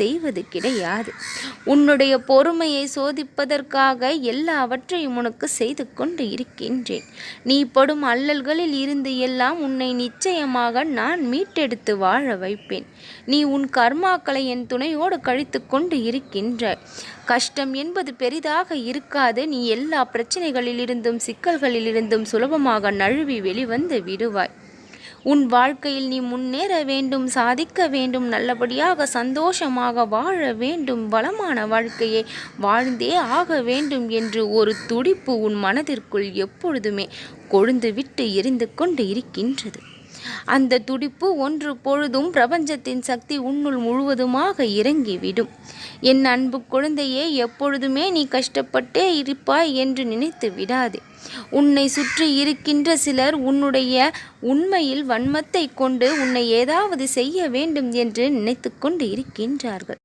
செய்வது கிடையாது. உன்னுடைய பொறுமையை சோதிப்பதற்காக எல்லாவற்றையும் உனக்கு செய்து கொண்டு இருக்கின்றேன். நீ படும் அல்லல்களில் இருந்து எல்லாம் உன்னை நிச்சயமாக நான் மீட்டெடுத்து வாழ வைப்பேன். நீ உன் கர்மாக்களை என் துணையோடு கழித்து கொண்டு இருக்கின்றாய். கஷ்டம் என்பது பெரிதாக இருக்காது. நீ எல்லா பிரச்சனைகளிலிருந்தும் சிக்கல்களிலிருந்தும் சுலபமாக நழுவி வெளிவந்து விடுவாய். உன் வாழ்க்கையில் நீ முன்னேற வேண்டும், சாதிக்க வேண்டும், நல்லபடியாக சந்தோஷமாக வாழ வேண்டும், வளமான வாழ்க்கையை வாழ்ந்தே ஆக வேண்டும் என்று ஒரு துடிப்பு உன் மனதிற்குள் எப்பொழுதுமே கொழுந்துவிட்டு எரிந்து கொண்டு இருக்கின்றது. அந்த துடிப்பு ஒன்று பொழுதும் பிரபஞ்சத்தின் சக்தி உன்னுள் முழுவதுமாக இறங்கிவிடும். என் அன்பு குழந்தையே, எப்பொழுதுமே நீ கஷ்டப்பட்டே இருப்பாய் என்று நினைத்து விடாதே. உன்னை சுற்றி இருக்கின்ற சிலர் உன்னுடைய உண்மையில் வன்மத்தை கொண்டு உன்னை ஏதாவது செய்ய வேண்டும் என்று நினைத்து கொண்டு இருக்கின்றார்கள்.